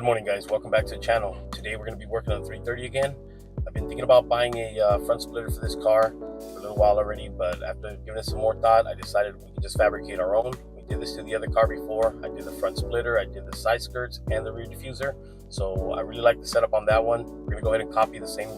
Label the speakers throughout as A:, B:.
A: Good morning, guys. Welcome back to the channel. Today we're going to be working on the 330 again. I've been thinking about buying a front splitter for this car for a little while already, but after giving it some more thought, I decided we could just fabricate our own. We did this to the other car before. I did the front splitter, I did the side skirts, and the rear diffuser. So I really like the setup on that one. We're going to go ahead and copy the same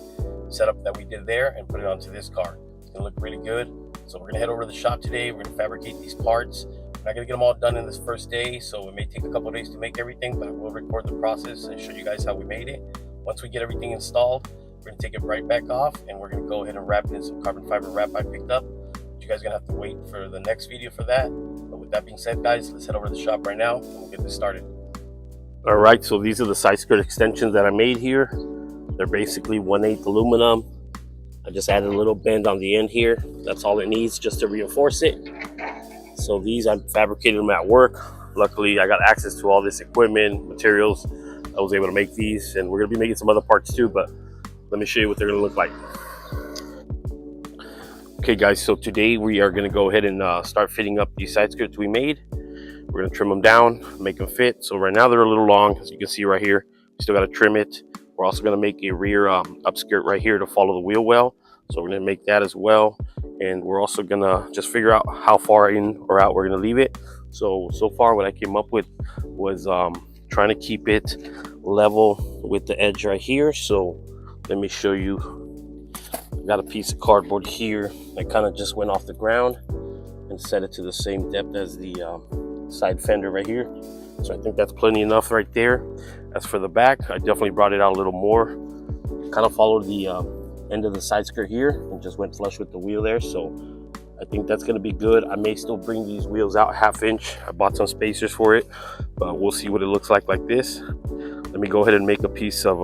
A: setup that we did there and put it onto this car. It's going to look really good. So we're going to head over to the shop today. We're going to fabricate these parts. We're not going to get them all done in this first day, so it may take a couple of days to make everything, but we'll record the process and show you guys how we made it. Once we get everything installed, we're going to take it right back off, and we're going to go ahead and wrap it in some carbon fiber wrap I picked up. You guys are going to have to wait for the next video for that. But with that being said, guys, let's head over to the shop right now, and we'll get this started. All right, so these are the side skirt extensions that I made here. They're basically 1/8 aluminum. I just added a little bend on the end here. That's all it needs just to reinforce it. So these, I fabricated them at work. Luckily, I got access to all this equipment, materials. I was able to make these, and we're gonna be making some other parts too, but let me show you what they're gonna look like. Okay guys, so today we are gonna go ahead and start fitting up these side skirts we made. We're gonna trim them down, make them fit. So right now they're a little long, as you can see right here. We still gotta trim it. We're also gonna make a rear upskirt right here to follow the wheel well. So we're gonna make that as well. And we're also gonna just figure out how far in or out we're gonna leave it. So far what I came up with was trying to keep it level with the edge right here. So let me show you. I got a piece of cardboard here that kind of just went off the ground and set it to the same depth as the side fender right here. So I think that's plenty enough right there. As for the back, I definitely brought it out a little more. Kind of followed the end of the side skirt here and just went flush with the wheel there. So I think that's going to be good. I may still bring these wheels out 1/2 inch. I bought some spacers for it, but we'll see what it looks like this. Let me go ahead and make a piece of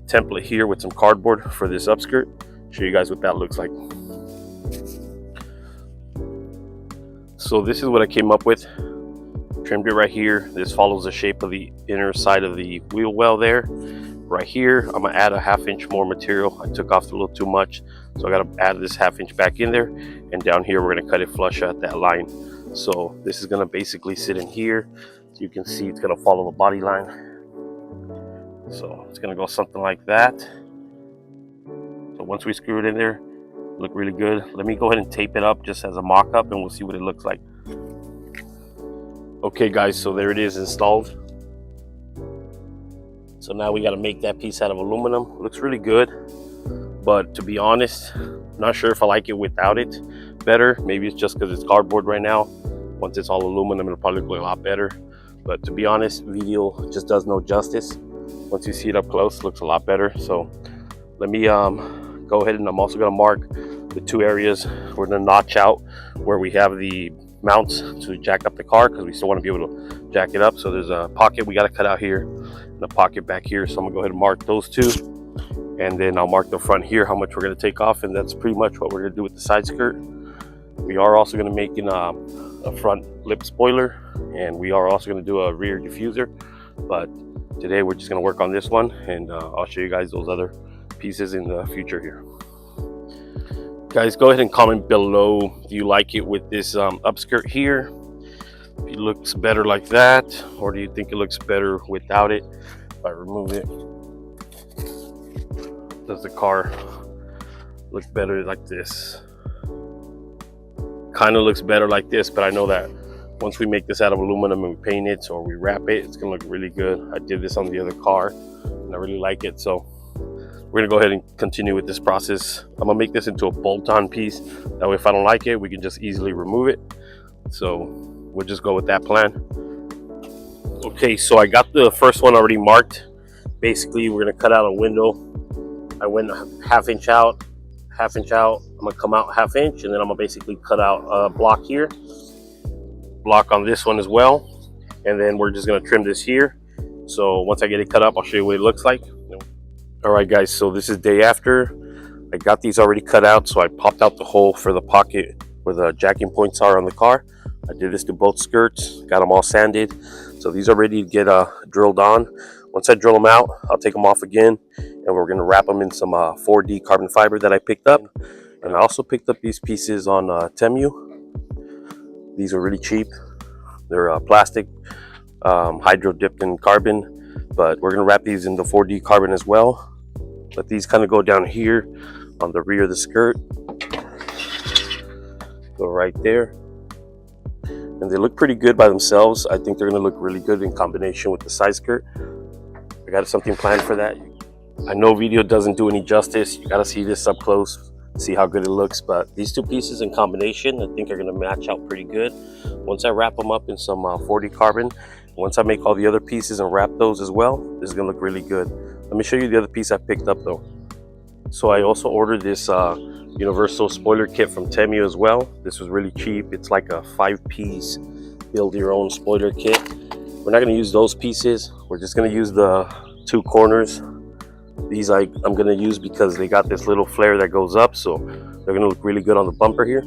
A: template here with some cardboard for this upskirt. Show you guys what that looks like. So this is what I came up with. Trimmed it right here. This follows the shape of the inner side of the wheel well there. Right here, I'm gonna add a 1/2 inch more material. I took off a little too much, so I gotta add this 1/2 inch back in there. And down here, we're gonna cut it flush at that line. So this is gonna basically sit in here. So you can see it's gonna follow the body line. So it's gonna go something like that. So once we screw it in there, look really good. Let me go ahead and tape it up just as a mock-up, and we'll see what it looks like. Okay guys, so there it is installed. So now we got to make that piece out of aluminum. Looks really good, but to be honest, not sure if I like it without it better. Maybe it's just because it's cardboard right now. Once it's all aluminum, it'll probably look a lot better. But to be honest, video just does no justice. Once you see it up close, it looks a lot better. So let me go ahead, and I'm also going to mark the 2 areas we're going to notch out where we have the mounts to jack up the car, because we still want to be able to jack it up. So there's a pocket we got to cut out here, the pocket back here. So I'm gonna go ahead and mark those 2, and then I'll mark the front here how much we're gonna take off, and that's pretty much what we're gonna do with the side skirt. We are also gonna make a front lip spoiler, and we are also gonna do a rear diffuser, but today we're just gonna work on this one, and I'll show you guys those other pieces in the future here. Guys, go ahead and comment below, do you like it with this upskirt here? If it looks better like that, or do you think it looks better without it? If I remove it, does the car look better like this? Kind of looks better like this, but I know that once we make this out of aluminum and we paint it or we wrap it, it's gonna look really good. I did this on the other car and I really like it. So we're gonna go ahead and continue with this process. I'm gonna make this into a bolt-on piece. That way if I don't like it, we can just easily remove it. So we'll just go with that plan. Okay, so I got the first one already marked. Basically, we're gonna cut out a window. I went 1/2 inch out, 1/2 inch out. I'm gonna come out 1/2 inch, and then I'm gonna basically cut out a block here, block on this one as well, and then we're just gonna trim this here. So once I get it cut up, I'll show you what it looks like. All right, guys, so this is day after. I got these already cut out, so I popped out the hole for the pocket where the jacking points are on the car. I did this to both skirts, got them all sanded. So these are ready to get drilled on. Once I drill them out, I'll take them off again, and we're gonna wrap them in some 4D carbon fiber that I picked up. And I also picked up these pieces on Temu. These are really cheap. They're plastic, hydro dipped in carbon. but we're gonna wrap these in the 4D carbon as well. Let these kind of go down here on the rear of the skirt. Go right there. And they look pretty good by themselves. I think they're gonna look really good in combination with the side skirt. I got something planned for that. I know video doesn't do any justice. You gotta see this up close, see how good it looks. But these two pieces in combination, I think are gonna match out pretty good. Once I wrap them up in some 4D carbon, once I make all the other pieces and wrap those as well, this is gonna look really good. Let me show you the other piece I picked up though. So I also ordered this universal spoiler kit from Temu as well. This was really cheap. It's like a 5-piece build your own spoiler kit. We're not gonna use those pieces. We're just gonna use the 2 corners. These I'm gonna use because they got this little flare that goes up, so they're gonna look really good on the bumper here.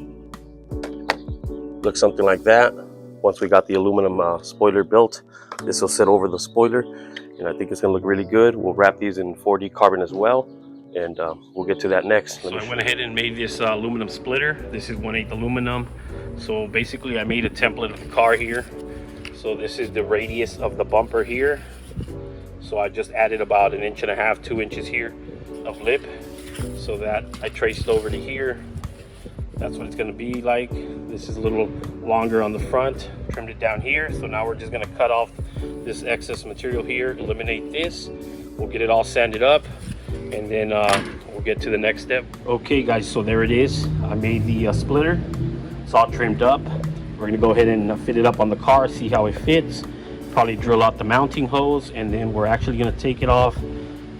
A: Looks something like that. Once we got the aluminum spoiler built, this will sit over the spoiler, and I think it's gonna look really good. We'll wrap these in 4D carbon as well, and we'll get to that next. So I went ahead and made this aluminum splitter. This is 1/8 aluminum. So basically I made a template of the car here. So this is the radius of the bumper here. So I just added about 1.5 to 2 inches here of lip, so that I traced over to here. That's what it's going to be like. This is a little longer on the front, trimmed it down here. So now we're just going to cut off this excess material here, eliminate this. We'll get it all sanded up, and then we'll get to the next step. Okay guys, so there it is. I made the splitter. It's all trimmed up. We're going to go ahead and fit it up on the car, see how it fits. Probably drill out the mounting hose, and then we're actually going to take it off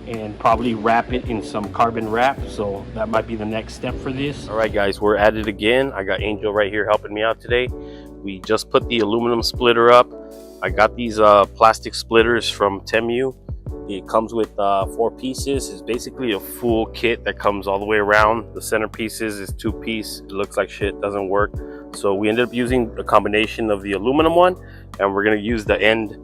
A: and probably wrap it in some carbon wrap. So that might be the next step for this. All right guys, we're at it again. I got Angel right here helping me out today. We just put the aluminum splitter up. I got these plastic splitters from Temu. It comes with 4 pieces. It's basically a full kit that comes all the way around. The center pieces is 2-piece. It looks like shit, doesn't work. So we ended up using a combination of the aluminum one, and we're gonna use the end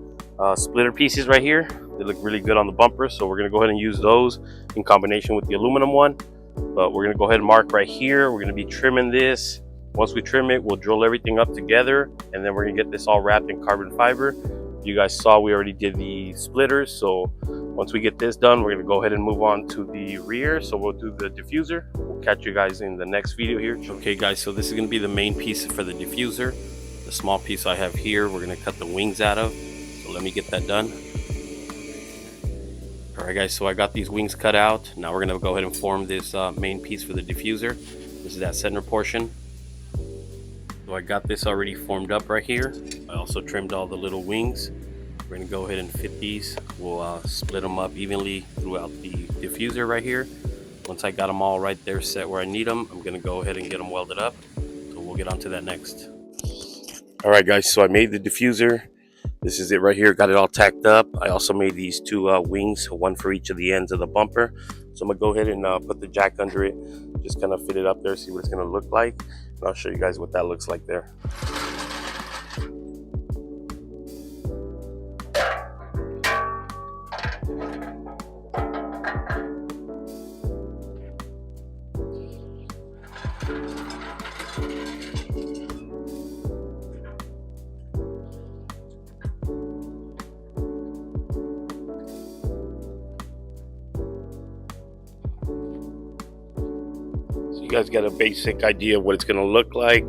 A: splitter pieces right here. They look really good on the bumper, so we're gonna go ahead and use those in combination with the aluminum one. But we're gonna go ahead and mark right here. We're gonna be trimming this. Once we trim it, we'll drill everything up together, and then we're gonna get this all wrapped in carbon fiber. You guys saw we already did the splitters, so once we get this done, we're gonna go ahead and move on to the rear. So we'll do the diffuser. We'll catch you guys in the next video here. Okay guys, so this is gonna be the main piece for the diffuser. The small piece I have here, we're gonna cut the wings out of. So let me get that done. All right guys, so I got these wings cut out. Now we're gonna go ahead and form this main piece for the diffuser. This is that center portion. So I got this already formed up right here. I also trimmed all the little wings. We're gonna go ahead and fit these. We'll split them up evenly throughout the diffuser right here. Once I got them all right there set where I need them, I'm gonna go ahead and get them welded up. So we'll get on to that next. All right guys, so I made the diffuser. This is it right here, got it all tacked up. I also made these 2 wings, one for each of the ends of the bumper. So I'm gonna go ahead and put the jack under it, just kind of fit it up there, see what it's gonna look like. And I'll show you guys what that looks like there. You guys got a basic idea of what it's going to look like.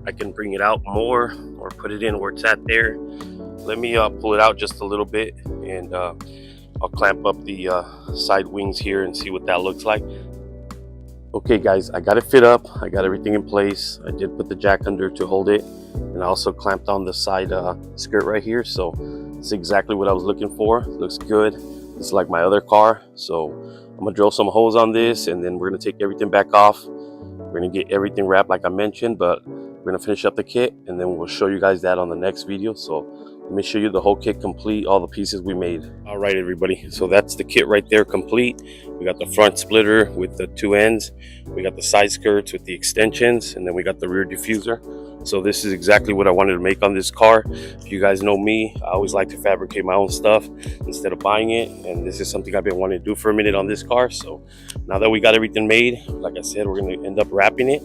A: I can bring it out more or put it in where it's at there. Let me pull it out just a little bit, and I'll clamp up the side wings here and see what that looks like. Okay guys, I got it fit up. I got everything in place. I did put the jack under to hold it, and I also clamped on the side skirt right here. So it's exactly what I was looking for. Looks good. It's like my other car. So I'm gonna drill some holes on this, and then we're gonna take everything back off. We're gonna get everything wrapped like I mentioned, but we're gonna finish up the kit, and then we'll show you guys that on the next video. So let me show you the whole kit complete, all the pieces we made. All right everybody, so that's the kit right there complete. We got the front splitter with the 2 ends, we got the side skirts with the extensions, and then we got the rear diffuser. So this is exactly what I wanted to make on this car. If you guys know me, I always like to fabricate my own stuff instead of buying it, and this is something I've been wanting to do for a minute on this car. So now that we got everything made, like I said, we're going to end up wrapping it,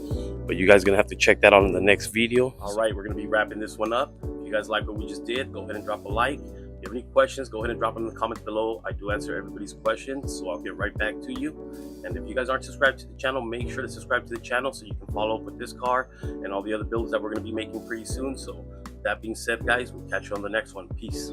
A: but you guys are going to have to check that out in the next video. All right, we're going to be wrapping this one up. If you guys like what we just did, go ahead and drop a like. you have any questions, go ahead and drop them in the comments below. I do answer everybody's questions, so I'll get right back to you. And if you guys aren't subscribed to the channel, make sure to subscribe to the channel so you can follow up with this car and all the other builds that we're going to be making pretty soon. So that being said, guys, we'll catch you on the next one. Peace.